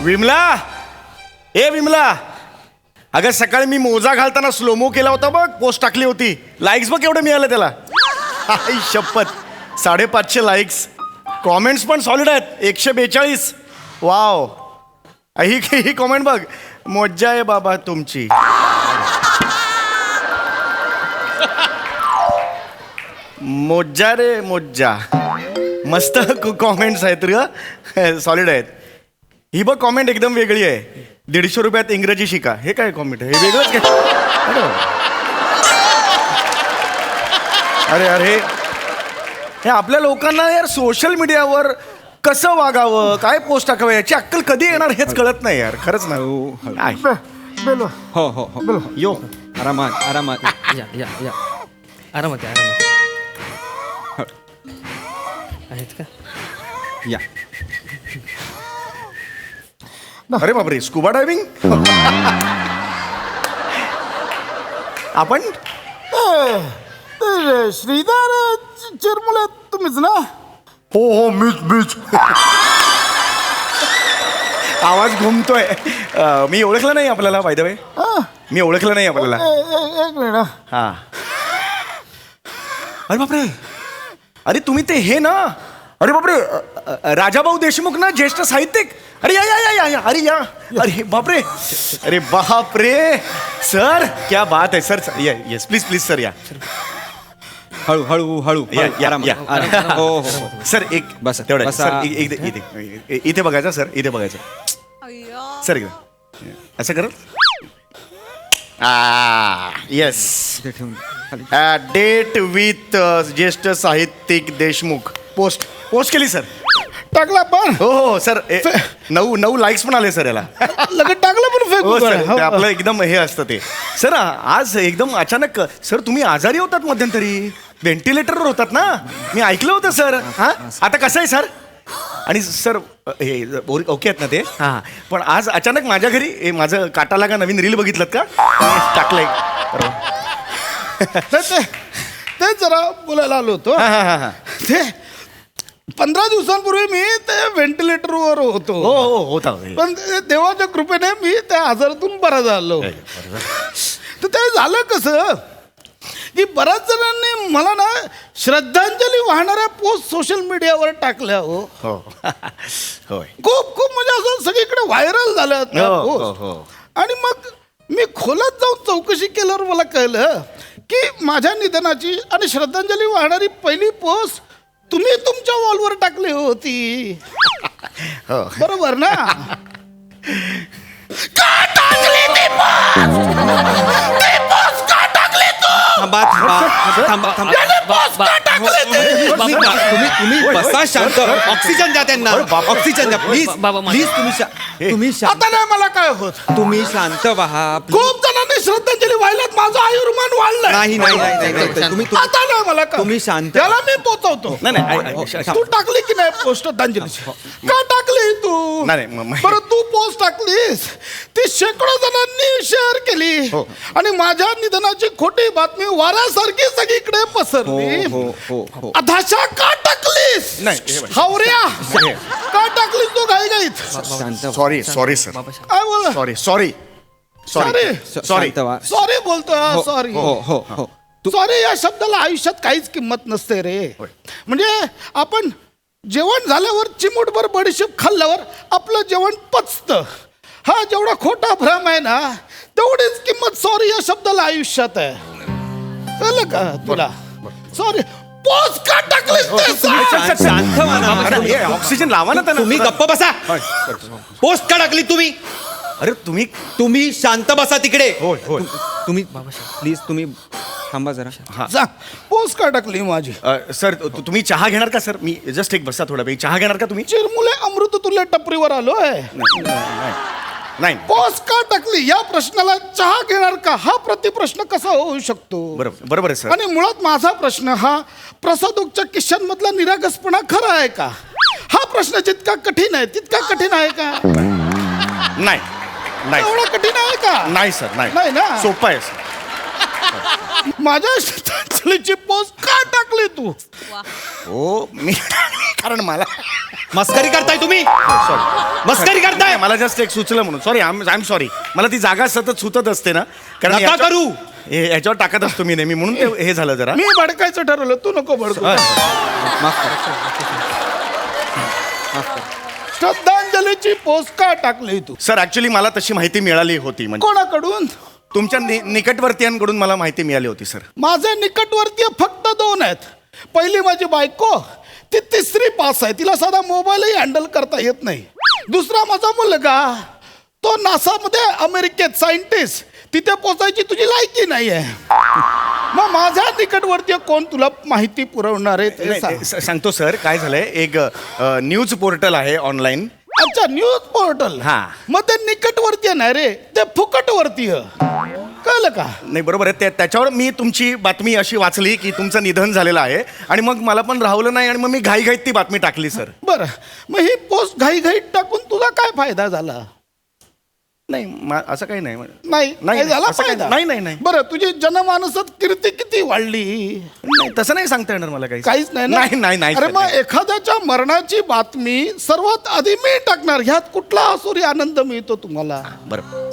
विमला, ए विमला, अगं सकाळी मी मोजा घालताना स्लोमो केला होता बघ, पोस्ट टाकली होती. लाईक्स बघ केवढे मिळाले त्याला. आई शपथ, 550 लाईक्स. कॉमेंट्स पण सॉलिड आहेत, 142. वाव. ही कॉमेंट बघ, मज्जा आहे बाबा तुमची. मोज्जा रे मोज्जा. मस्त कॉमेंट्स आहेत रे, सॉलिड आहेत. ही बघ कॉमेंट एकदम वेगळी आहे. 150 रुपयात इंग्रजी शिका. हे काय कॉमेंट आहे? हे वेगळंच काय? अरे अरे, हे आपल्या लोकांना यार सोशल मीडियावर कसं वागावं, काय पोस्ट टाकावं, याची अक्कल कधी येणार हेच कळत नाही यार. खरंच ना. बेलो हो हो हो. यो आरामात आरामात. या या या आरामात आहे, आरामात आहेत का? या. अरे बापरे, स्कुबा डायव्हिंग. आपण श्रीधर चिरमुले तुम्हीच ना? हो हो, मीच. आवाज घुमतोय. मी ओळखलं नाही आपल्याला, बाय द वे. मी ओळखलं नाही आपल्याला. एक मिनिट. हा. अरे बापरे, अरे तुम्ही ते हे ना, अरे बापरे, राजाभाऊ देशमुख ना, ज्येष्ठ साहित्यिक. अरे या या या या या, अरे या. अरे बापरे, अरे बापरे सर, क्या बात आहे sir. Yes please please sir, या. हळू हळू हळू. या, या, आरामात. या. हो हो हो. सर एक बसा, तेवढं बसा. सर, इथे बघायचं सर, इथे बघायचं सर. एकदा असं करत. येस. इथे ठेवून खाली. डेट विथ ज्येष्ठ साहित्यिक देशमुख. पोस्ट केली सर. टाकला पण हो हो सर. 9 लाईक्स पण आले सर याला. लगेच टाकलं पण फेक. हो सर, ते आपलं एकदम हे असतं ते. सर आज एकदम अचानक, सर तुम्ही आजारी होतात मध्यंतरी, व्हेंटिलेटरवर होतात ना, मी ऐकलं होतं सर. हा, आता कसं आहे सर? आणि सर हे ओके आहेत ना ते? हां. पण आज अचानक माझ्या घरी हे माझं काटा लागा नवीन रील बघितलं का? टाकलंय. ते जरा बोलायला आलो होतो. हा. ते 15 दिवसांपूर्वी मी ते व्हेंटिलेटरवर होतो. हो हो होता. पण देवाच्या कृपेने मी त्या आजारातून बरा झालो. तर ते झालं कसं की बऱ्याच जणांनी मला ना श्रद्धांजली वाहणाऱ्या पोस्ट सोशल मीडियावर टाकल्या. हो हो होय. खूप म्हणजे असं सगळीकडे व्हायरल झालं त्या हो, हो, post. हो. आणि मग मी खोलात जाऊन चौकशी केल्यावर मला कळलं की माझ्या निधनाची आणि श्रद्धांजली वाहणारी पहिली पोस्ट तुम्ही तुमच्या वॉलवर टाकली होती. हो. बरोबर ना? का टाकली ती post? ती post का टाकली तू? थांबा थांबा थांबा थांबा. याने post का टाकली ती? तुम्ही बसा शांत. ऑक्सिजन द्या त्यांना. ऑक्सिजन द्या प्लीज. बाबा, प्लीज तुम्ही आता नाही मला काय होत. तुम्ही शांत व्हा. खूप जणांनी श्रद्धांजली वाहिल्यात, माझं आयुर्मान वाढलंय. नाही नाही नाही नाही. तुम्ही आता नाही मला काय. तुम्ही शांत. त्याला मी पोचवतो. नाही. तू टाकली की नाही पोस्ट श्रद्धांजलीची? का टाकली तू? नाही, बरं तू पोस्ट टाकलीस, ती शेकडो जणांनी शेअर केली हो. आणि माझ्या निधनाची खोटी बातमी वाऱ्यासारखी सगळीकडे पसरली. हो हो हो. अधाशा का टाकलीस? नाही, हे बघ. हावऱ्या का टाकलीस तू घाईघाईत? शांत व्हा. Sorry sir. काय बोल? सॉरी. शांत व्हा. सॉरी बोलतो. सॉरी. हो हो हो. सॉरी या शब्दाला आयुष्यात काहीच किंमत नसते रे. म्हणजे आपण जेवण झाल्यावर चिमूटभर बडीशेप खाल्ल्यावर आपलं जेवण पचतं. हा जेवढा खोटा भ्रम आहे ना, तेवढीच किंमत सॉरी या शब्दाला आयुष्यात आहे. कळलं का तुला? सॉरी पोस्ट का टाकलीस ते सांग. शांत व्हा ना. अरे ऑक्सिजन लावा ना त्यांना. तुम्ही गप्प बसा. पोस्ट का टाकली तुम्ही? अरे तुम्ही शांत बसा तिकडे. होय होय. तुम्ही प्लीज तुम्ही थांबा जरा. सांग पोस्ट का टाकली माझी? सर तुम्ही चहा घेणार का सर? मी जस्ट एक बसा थोडा वेळ. चहा घेणार का तुम्ही? चिरमुले अमृत तुल्य टपरीवर आलोय. नाही. पोस्ट का टाकली या प्रश्नाला चहा घेणार का हा प्रतिप्रश्न कसा होऊ शकतो? बरोबर आहे सर. आणि मुळात माझा प्रश्न हा प्रसादोगच्या किस्सांमधला निरागसपणा खरा आहे का? हा प्रश्न जितका कठीण आहे तितका कठीण आहे का? नाही. एवढा कठीण आहे का? नाही सर. नाही ना? सोपं आहे सर. माझ्या श्रद्धांजलीची पोस्ट का टाकली तू? हो मी कारण मला मस्करी करताय तुम्ही सॉरी मस्करी करताय मला जस्ट एक सुचलं म्हणून सॉरी आय एम सॉरी मला ती जागा सतत सुतत असते ना नका याच्या- करू. याच्यावर टाकत असतो मी नेहमी म्हणून ते हे झालं जरा मी भडकायचं ठरवलं, तू नको भडकू. श्रद्धांजलीची पोस्ट का टाकली तू? सर ऍक्च्युली मला तशी माहिती मिळाली होती म्हणजे कोणाकडून? तुमच्या निकटवर्तीयांकडून मला माहिती मिळाली होती सर माझे निकटवर्तीय फक्त 2 आहेत. पहिली माझी बायको, ती 3री पास आहे, तिला साधा मोबाईलही हँडल करता येत नाही. दुसरा माझा मुलगा, तो नासामध्ये अमेरिकेत सायंटिस्ट, तिथे पोचायची तुझी लायकी नाही आहे. मग माझ्या निकटवर्तीय कोण तुला माहिती पुरवणार आहे ते सांग. सांगतो सर काय झालंय एक न्यूज पोर्टल आहे ऑनलाईन अच्छा, न्यूज पोर्टल. हा. मग ते निकटवर्तीय नाही रे, ते फुकटवर्तीय. कळलं का? नाही बरोबर आहे त्याच्यावर मी तुमची बातमी अशी वाचली की तुमचं निधन झालेलं आहे आणि मग मला पण राहवलं नाही आणि मग मी घाईघाईत ती बातमी टाकली सर बरं, मग ही पोस्ट घाईघाईत टाकून तुला काय फायदा झाला? नाही असं काही नाही नाही नाही, झाला असं काही- फायदा? नाही, नाही, नाही. बरं, तुझी जनमानसात कीर्ती किती वाढली? नाही, तसं नाही सांगता येणार मला काही काहीच नाही ना? नाही नाही नाही अरे सर, मग नाही. एखाद्याच्या मरणाची बातमी सर्वात आधी मी टाकणार. ह्यात कुठला आसुरी आनंद मिळतो तुम्हाला? बरं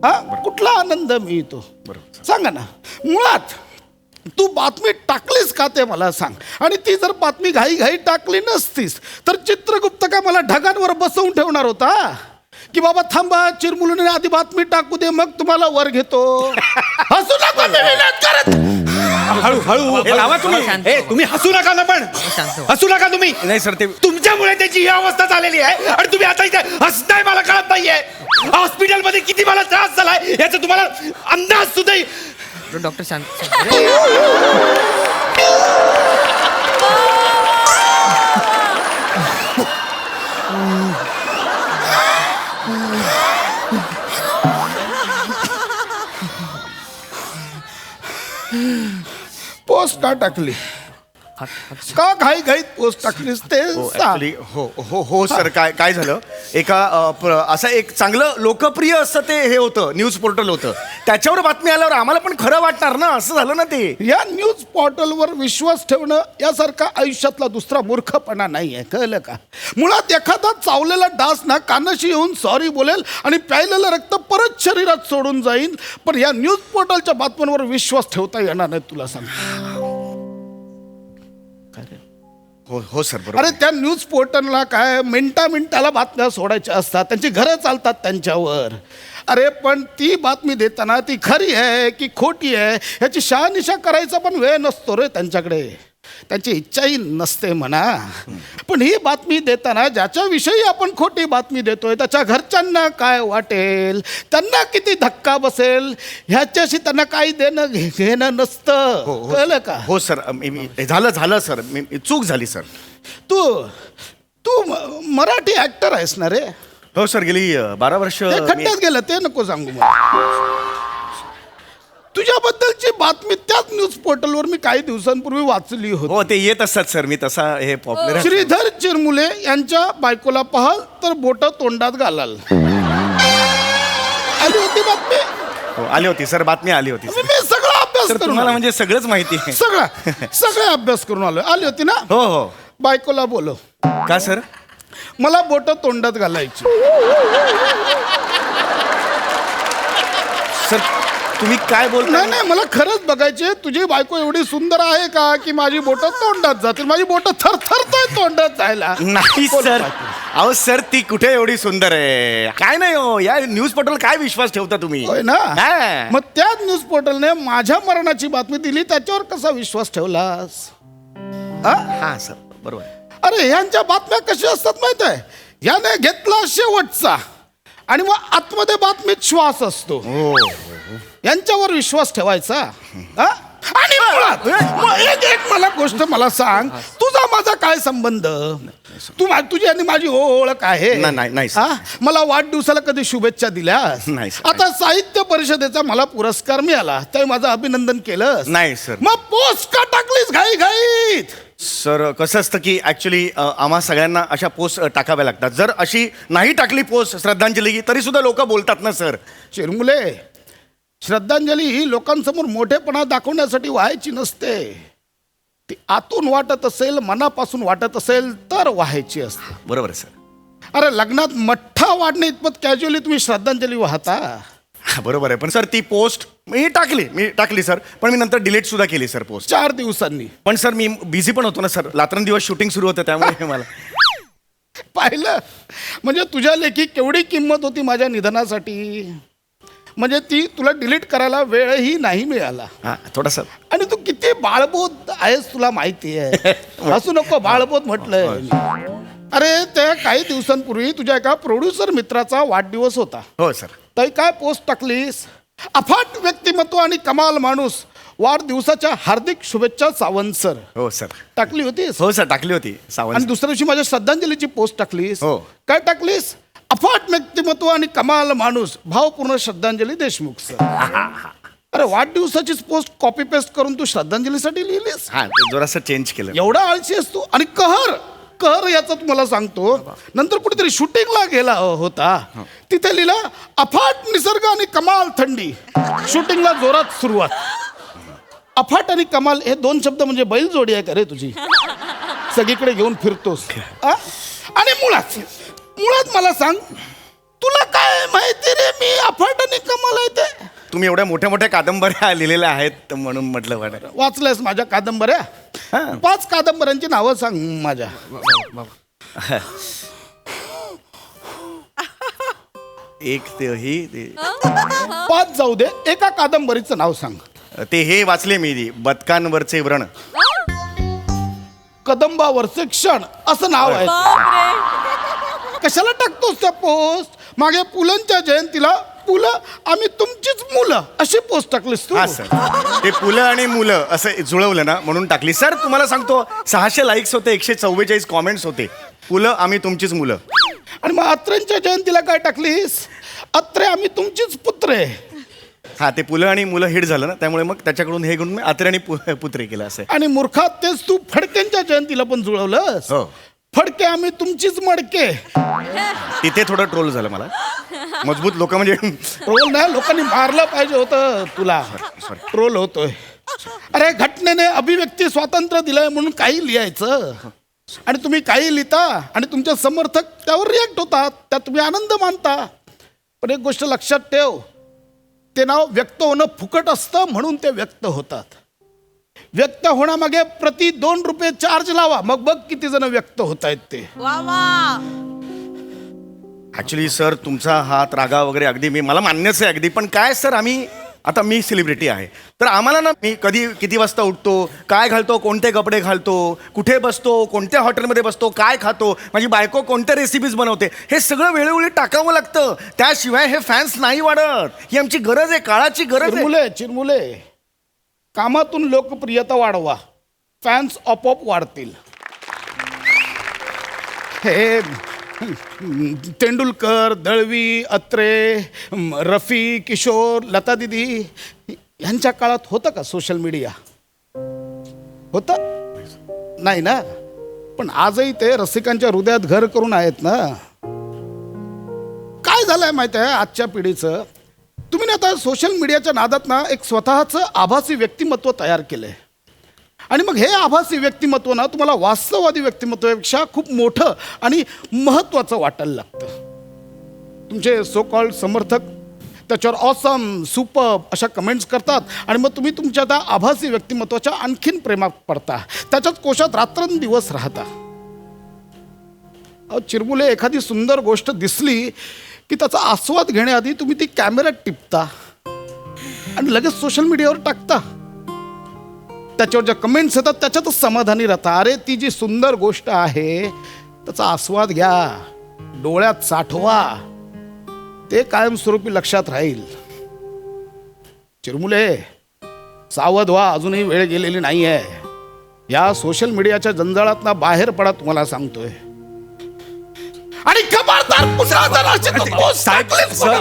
हा, कुठला आनंद मिळतो बरोबर सांगा ना. मुळात तू बातमी टाकलीस का ते मला सांग. आणि ती जर बातमी घाई टाकली नसतीस तर चित्रगुप्त का मला ढगांवर बसवून ठेवणार होता की बाबा थांबा, चिरमुलीने आधी बातमी टाकू दे मग तुम्हाला वर घेतो? हसू नका, मी विनोद करत. हळू हळू हे लावा तुम्ही. शांत ए, तुम्ही हसू नका ना पण शांत हो. हसू नका तुम्ही नाही सर ते तुमच्यामुळे त्याची ही अवस्था झालेली आहे आणि तुम्ही आता इथे हसताय मला कळत नाहीये. हॉस्पिटलमध्ये किती मला त्रास झालाय याचा तुम्हाला अंदाज सुद्धा डॉक्टर शांत अरे, पोस्ट का टाकली? हात- का घाईत पोस्ट टाकलीस ते सांग. ऍक्च्युली हो सर काय झालं एका असं एक चांगलं लोकप्रिय असं ते हे होतं न्यूज पोर्टल होतं त्याच्यावर बातमी आल्यावर आम्हाला पण खरं वाटणार ना असं झालं ना ते या न्यूज पोर्टलवर विश्वास ठेवणं यासारखा आयुष्यातला दुसरा मूर्खपणा नाही आहे. कळलं का? मुळात एखादा चावलेला डास ना कानाशी येऊन सॉरी बोलेल आणि प्यायलेलं रक्त परत शरीरात सोडून जाईल, पण या न्यूज पोर्टलच्या बातम्यांवर विश्वास ठेवता येणार नाही तुला सांग. हो सर बरोबर अरे त्या न्यूज पोर्टलला काय मिनिटाला बातम्या सोडायच्या असतात, त्यांची घरं चालतात त्यांच्यावर. अरे पण ती बातमी देताना ती खरी आहे की खोटी आहे ह्याची शहानिशा करायचा पण वेळ नसतो रे त्यांच्याकडे. त्यांची इच्छाही नसते म्हणा. पण ही बातमी देताना ज्याच्याविषयी आपण खोटी बातमी देतोय त्याच्या घरच्यांना काय वाटेल, त्यांना किती धक्का बसेल ह्याच्याशी त्यांना काही देणं घेणं नसतं. कळलं का? हो सर झालं सर चूक झाली सर तू मराठी ऍक्टर आहेस ना रे? हो सर गेली 12 वर्ष ते खड्ड्यात गेलं ते नको सांगू मला. तुझ्याबद्दलची बातमी त्याच न्यूज पोर्टलवर मी काही दिवसांपूर्वी वाचली होती. हो ते येत असतात सर मी तसा हे पॉप्युलर श्रीधर चिरमुले यांच्या बायकोला पाहाल तर बोट तोंडात घालाल. आली होती बातमी. हो आली होती सर बातमी आली होती मी सगळा अभ्यास सर करून तुम्हाला आलो. म्हणजे सगळंच माहिती आहे सगळा अभ्यास करून आलो. आली होती ना? हो हो बायकोला बोलो, का सर मला बोट तोंडात घालायची. सर तुम्ही काय बोलताय नाही नाही, मला खरंच बघायचे तुझी बायको एवढी सुंदर आहे का की माझी बोट तोंडात जातील. माझी बोट थरथरतोय तोंडात जायला. नाही बोल सर बायको. अहो सर ती कुठे एवढी सुंदर आहे काय नाही हो या न्यूज पोर्टल काय विश्वास ठेवता तुम्ही होय ना? हा. मग त्याच न्यूज पोर्टलने माझ्या मरणाची बातमी दिली, त्याच्यावर कसा विश्वास ठेवलास? हा सर बरोबर अरे ह्यांच्या बातम्या कशा असतात माहित आहे? याने घेतला शेवटचा आणि मग आतमध्ये बातमीत श्वास असतो. हो यांच्यावर विश्वास ठेवायचा हा? आणि मुळात मग एक मला गोष्ट मला सांग, तुझा माझा काय संबंध? तुझी आणि माझी ओळख आहे? नाही, सर. हा? मला वाढदिवसाला कधी शुभेच्छा दिल्यास? नाही, सर. आता साहित्य परिषदेचा मला पुरस्कार मिळाला ते माझं अभिनंदन केलं? नाही, सर. मग पोस्ट का टाकलीस घाईत? सर कसं असतं की ऍक्च्युली आम्हा सगळ्यांना अशा पोस्ट टाकाव्या लागतात जर अशी नाही टाकली पोस्ट श्रद्धांजली तरी सुद्धा लोक बोलतात ना सर चिरमुले, श्रद्धांजली ही लोकांसमोर मोठेपणा दाखवण्यासाठी व्हायची नसते. ती आतून वाटत असेल, मनापासून वाटत असेल तर वाहायची असते. बरोबर आहे सर. अरे लग्नात मठ्ठा वाढणे इतपत कॅज्युअली तुम्ही श्रद्धांजली वाहता. बरोबर आहे, पण सर ती पोस्ट मी टाकली सर, पण मी नंतर डिलीट सुद्धा केली सर पोस्ट. 4 दिवसांनी पण सर मी बिझी पण होतो ना सर, रात्रंदिवस शूटिंग सुरू होतं त्यामुळे मला. पाहिलं म्हणजे तुझ्या लेखी केवढी किंमत होती माझ्या निधनासाठी. म्हणजे ती तुला डिलीट करायला वेळही नाही मिळाला. हा थोडासा. आणि तू किती बाळबोध आहेस तुला माहिती आहे. असू नको, बाळबोध म्हटलंय. अरे त्या काही दिवसांपूर्वी तुझ्या एका प्रोड्युसर मित्राचा वाढदिवस होता. हो सर. तर काय पोस्ट टाकलीस, अफाट व्यक्तिमत्व आणि कमाल माणूस, वाढदिवसाच्या हार्दिक शुभेच्छा सावंत सर. हो सर. टाकली होतीस. हो सर टाकली होती आणि सावंत. दुसऱ्या दिवशी माझ्या श्रद्धांजलीची पोस्ट टाकलीस. हो. काय टाकलीस, अफाट व्यक्तिमत्व आणि कमाल माणूस, भावपूर्ण श्रद्धांजली देशमुख सर. अरे वाढदिवसाचीच पोस्ट कॉपी पेस्ट करून तू श्रद्धांजलीसाठी लिहिलीस. हा ते जरासं चेंज केलं. एवढा आळशी आहेस तू. आणि कहर याचं तुम्हाला सांगतो, नंतर कुठेतरी शूटिंगला गेला होता, तिथे लिहिला अफाट निसर्ग आणि कमाल थंडी, शूटिंगला जोरात सुरुवात. अफाट आणि कमाल हे 2 शब्द म्हणजे बैलजोडी आहे का रे तुझी, सगळीकडे घेऊन फिरतोस. आणि मुळात मला सांग, तुला काय माहिती रे मी अफाट आणि कमाल आहे ते. तुम्ही एवढ्या मोठ्या मोठ्या कादंबऱ्या लिहिलेल्या आहेत म्हणून म्हटलं वाटत. वाचलंयस माझ्या कादंबऱ्या? हा. 5 कादंबऱ्यांची नावं सांग माझ्या. एक ते 5 जाऊ दे, एका कादंबरीचं नाव सांग. ते हे वाचले मी, बदकांवरचे व्रण. कदंबावरचे क्षण असं नाव आहे. कशाला टाकतोस त्या पोस्ट? मागे पुलंच्या जयंतीला पुलं आम्ही तुमचीच मुलं अशी पोस्ट टाकलीस तू. हा सर, ते पुलं आणि मुलं असं जुळवलं ना म्हणून टाकली. सर तुम्हाला सांगतो 600 लाईक्स होते, 144 कॉमेंट्स होते. पुलं आम्ही तुमचीच मुलं. आणि मग अत्रेंच्या जयंतीला काय टाकलीस? अत्रे आम्ही तुमचीच पुत्रे. हा ते पुलं आणि मुलं हिट झालं ना, त्यामुळे मग त्याच्याकडून हे घेऊन मी अत्रे आणि पुत्रे केलं असं. आणि मूर्खात तेच तू फडकेंच्या जयंतीला पण जुळवलंस. हो. फडके आम्ही तुमचीच मडके. तिथे थोडं ट्रोल झालं मला. मजबूत लोक म्हणजे ट्रोल नाही, लोकांनी मारलं पाहिजे होतं तुला. ट्रोल होतोय. अरे घटनेने अभिव्यक्ती स्वातंत्र्य दिलंय म्हणून काही लिहायचं, आणि तुम्ही काही लिहिता आणि तुमचे समर्थक त्यावर रिॲक्ट होतात, त्यात तुम्ही आनंद मानता. पण एक गोष्ट लक्षात ठेव, ते नाव व्यक्त होणं फुकट असतं म्हणून ते व्यक्त होतात. व्यक्त होण्यामागे प्रति 2 रुपये चार्ज लावा, मग बघ किती जण व्यक्त होत आहेत ते. ऍक्च्युली सर तुमचा हात रागा वगैरे अगदी मला मान्यच आहे अगदी. पण काय सर, आम्ही आता मी सेलिब्रिटी आहे, तर आम्हाला ना मी कधी किती वाजता उठतो, काय घालतो, कोणते कपडे घालतो, कुठे बसतो, कोणत्या हॉटेलमध्ये बसतो, काय खातो, माझी बायको कोणत्या रेसिपीज बनवते, हे सगळं वेळोवेळी टाकावं लागतं. त्याशिवाय हे फॅन्स नाही वाढत. ही आमची गरज आहे, काळाची गरज आहे. चिरमुले कामातून लोकप्रियता वाढवा, फॅन्स आपोआप वाढतील. हे तेंडुलकर, दळवी, अत्रे, रफी, किशोर, लता दीदी यांच्या काळात होतं का सोशल मीडिया? होतं नाही ना. पण आजही ते रसिकांच्या हृदयात घर करून आहेत ना. काय झालंय माहिती आहे आजच्या पिढीचं, तुम्ही ना आता सोशल मीडियाच्या नादात ना एक स्वतःचं आभासी व्यक्तिमत्व तयार केलंय. आणि मग हे आभासी व्यक्तिमत्व ना तुम्हाला वास्तववादी व्यक्तिमत्वापेक्षा खूप मोठं आणि महत्त्वाचं वाटायला लागतं. तुमचे सो कॉल्ड समर्थक त्याच्यावर ऑसम, सुपर्ब अशा कमेंट्स करतात, आणि मग तुम्ही तुमच्या त्या आभासी व्यक्तिमत्वाच्या आणखीन प्रेमात पडता, त्याच्याच कोशात रात्रंदिवस राहता. चिरमुले, एखादी सुंदर गोष्ट दिसली की त्याचा आस्वाद घेण्याआधी तुम्ही ती कॅमेऱ्यात टिपता आणि लगेच सोशल मीडियावर टाकता. त्याच्यावर ज्या कमेंट्स येतात त्याच्यातच समाधानी राहता. अरे ती जी सुंदर गोष्ट आहे त्याचा आस्वाद घ्या, डोळ्यात साठवा, ते कायमस्वरूपी लक्षात राहील. चिरमुले सावध व्हा, अजूनही वेळ गेलेली नाही आहे. या सोशल मीडियाच्या जंजाळात बाहेर पडा, तुम्हाला सांगतोय. आणि खबरदार पुन्हा जर अशी तू पोस्ट टाकलीस सर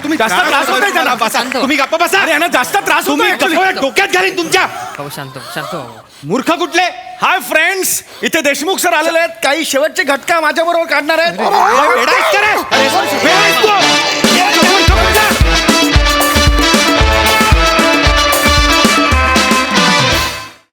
तुम्ही जास्त त्रास होतोय त्याला. तुम्ही गप्पा बसा. अरे यांना जास्त त्रास तुम्ही होतोय. डोक्यात घालीन तुमच्या. हो शांत व्हा. मूर्ख कुठले? हाय फ्रेंड्स, इथे देशमुख सर आलेले आहेत. काही शेवटचे घटका माझ्या बरोबर काढणार आहेत. वेडा आहेस का रे? वेडा आहेस तू?